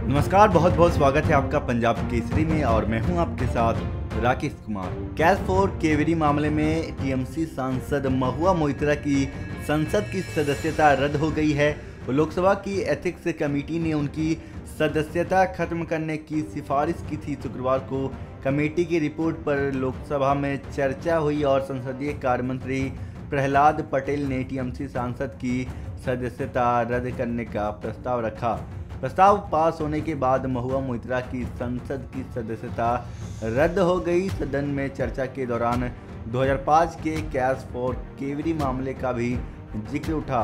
नमस्कार, बहुत बहुत स्वागत है आपका पंजाब केसरी में और मैं हूं आपके साथ Rakesh Kumar. Cash for query मामले में टीएमसी सांसद महुआ मोइत्रा की संसद की सदस्यता रद्द हो गई है। लोकसभा की एथिक्स कमेटी ने उनकी सदस्यता खत्म करने की सिफारिश की थी। शुक्रवार को कमेटी की रिपोर्ट पर लोकसभा में चर्चा हुई और संसदीय कार्य मंत्री प्रहलाद पटेल ने टीएमसी सांसद की सदस्यता रद्द करने का प्रस्ताव रखा। प्रस्ताव पास होने के बाद महुआ मोइत्रा की संसद की सदस्यता रद्द हो गई। सदन में चर्चा के दौरान 2005 के कैश फॉर केवरी मामले का भी जिक्र उठा,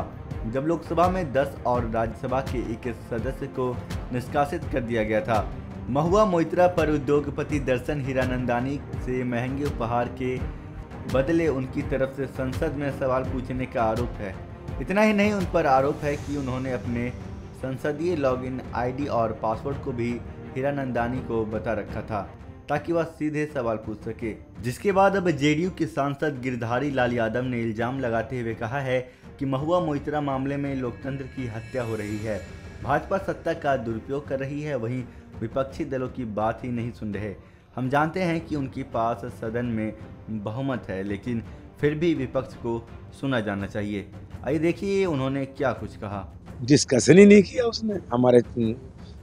जब लोकसभा में 10 और राज्यसभा के एक सदस्य को निष्कासित कर दिया गया था। महुआ मोइत्रा पर उद्योगपति दर्शन हीरानंदानी से महंगे उपहार के बदले उनकी तरफ से संसद में सवाल पूछने का आरोप है। इतना ही नहीं, उन पर आरोप है कि उन्होंने अपने संसदीय लॉगिन आईडी और पासवर्ड को भी हीरानंदानी को बता रखा था ताकि वह सीधे सवाल पूछ सके। जिसके बाद अब जेडीयू के सांसद गिरधारी लाल यादव ने इल्जाम लगाते हुए कहा है कि महुआ मोइत्रा मामले में लोकतंत्र की हत्या हो रही है। भाजपा सत्ता का दुरुपयोग कर रही है, वहीं विपक्षी दलों की बात ही नहीं सुन रहे। हम जानते हैं कि उनके पास सदन में बहुमत है, लेकिन फिर भी विपक्ष को सुना जाना चाहिए। आइए देखिए उन्होंने क्या कुछ कहा। डिस्कशन ही नहीं किया उसने, हमारे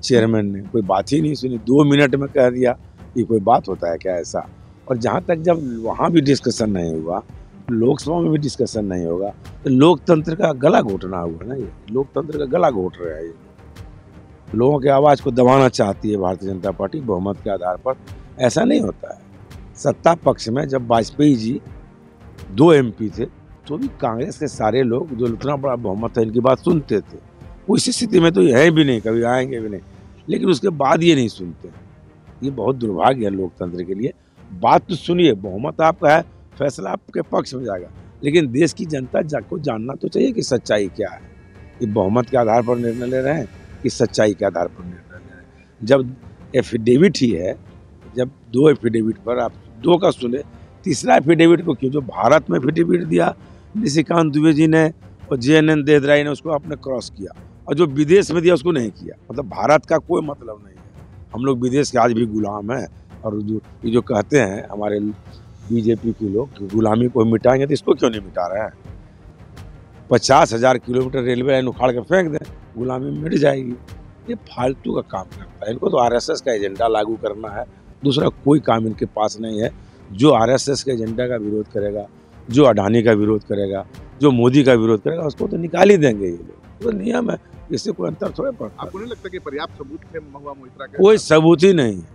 चेयरमैन ने कोई बात ही नहीं सुनी। 2 मिनट में कह दिया, ये कोई बात होता है क्या ऐसा? और जहाँ तक जब वहाँ भी डिस्कशन नहीं हुआ, लोकसभा में भी डिस्कशन नहीं होगा, तो लोकतंत्र का गला घोटना हुआ ना। ये लोकतंत्र का गला घोट रहा है। ये लोगों की आवाज़ को दबाना चाहती है भारतीय जनता पार्टी बहुमत के आधार पर। ऐसा नहीं होता है। सत्ता पक्ष में जब वाजपेयी जी 2 MP थे तो भी कांग्रेस के सारे लोग जो इतना बड़ा बहुमत है इनकी बात सुनते थे। उस स्थिति में तो ये है भी नहीं, कभी आएंगे भी नहीं, लेकिन उसके बाद ये नहीं सुनते। ये बहुत दुर्भाग्य है लोकतंत्र के लिए। बात तो सुनिए, बहुमत आपका है, फैसला आपके पक्ष में जाएगा, लेकिन देश की जनता को जानना तो चाहिए कि सच्चाई क्या है। ये बहुमत के आधार पर निर्णय ले रहे हैं कि सच्चाई के आधार पर निर्णय ले रहे हैं। जब एफिडेविट ही है, जब 2 एफिडेविट पर आप 2 का सुने, तीसरा एफिडेविट को क्यों? जो भारत में एफिडेविट दिया निशिकांत दुबे जी ने और JNN देदराई ने, उसको आपने क्रॉस किया, और जो विदेश में दिया उसको नहीं किया। मतलब भारत का कोई मतलब नहीं है। हम लोग विदेश के आज भी गुलाम हैं। और ये जो कहते हैं हमारे बीजेपी के लोग कि गुलामी को मिटाएंगे, तो इसको क्यों नहीं मिटा रहे हैं? 50,000 किलोमीटर रेलवे लाइन उखाड़ कर फेंक दें, गुलामी मिट जाएगी। ये फालतू का काम करता है। इनको तो RSS का एजेंडा लागू करना है, दूसरा कोई काम इनके पास नहीं है। जो RSS के एजेंडा का विरोध करेगा, जो अडानी का विरोध करेगा, जो मोदी का विरोध करेगा, उसको तो निकाल ही देंगे ये लोग। तो नियम है, इससे कोई अंतर थोड़ा पड़ता। आपको नहीं लगता कि पर्याप्त सबूत थे महुआ मोइत्रा के? कोई सबूत ही नहीं है,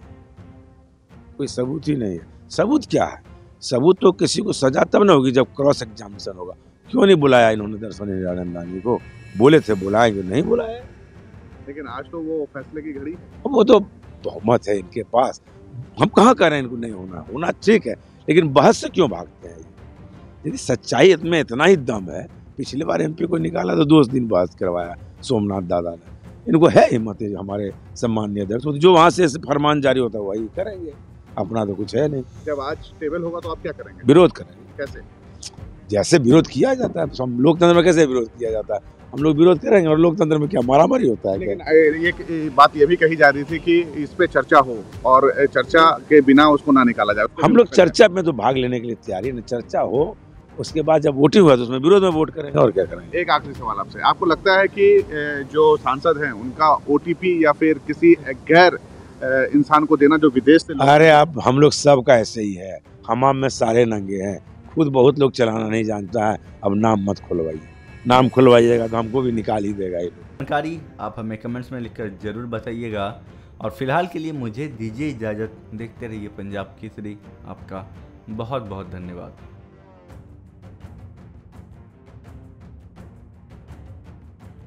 कोई सबूत ही नहीं है। सबूत क्या है? सबूत तो किसी को सजा तब ना होगी जब क्रॉस एग्जामिनेशन होगा। क्यों नहीं बुलाया इन्होंने दर्शन हीरानंदानी को? बोले थे बुलाएंगे, नहीं बुलाया। लेकिन आज तो वो फैसले की घड़ी है। वो तो बहुमत है इनके पास। हम कहाँ कह रहे हैं इनको नहीं होना, होना ठीक है, लेकिन बहस से क्यों भागते हैं? यदि सच्चाई में इतना ही दम है, पिछली बार MP को निकाला तो 2 दिन बहस करवाया सोमनाथ दादा ने। इनको है हिम्मत है, जमारे सम्माननीय अध्यक्ष, जो वहाँ से फरमान जारी होता है वही करेंगे, अपना तो कुछ है नहीं। जब आज टेबल होगा तो आप क्या करेंगे? विरोध करेंगे। कैसे? जैसे विरोध किया जाता है, हम लोकतंत्र में कैसे विरोध किया जाता है, हम लोग विरोध करेंगे। और लोकतंत्र में क्या मारामारी होता है? लेकिन एक बात ये भी कही जा रही थी कि इस पे चर्चा हो और चर्चा के बिना उसको ना निकाला जाए। हम लोग चर्चा में तो भाग लेने के लिए तैयार है। चर्चा हो, उसके बाद जब वोटिंग हुआ तो उसमें विरोध में वोट करेंगे, और क्या करेंगे। एक आखिरी सवाल आपसे, आपको लगता है कि जो सांसद हैं उनका OTP या फिर किसी गैर इंसान को देना जो विदेश से? अरे आप, हम लोग सब का ऐसे ही है, हमाम में सारे नंगे हैं। खुद बहुत लोग चलाना नहीं जानता है। अब नाम मत खुलवाइए, नाम खुलवाइएगा तो हमको भी निकाल ही देगा ये लोग। जानकारी आप हमें कमेंट्स में लिखकर जरूर बताइएगा और फिलहाल के लिए मुझे दीजिए इजाज़त। देखते रहिए पंजाब केसरी। आपका बहुत बहुत धन्यवाद।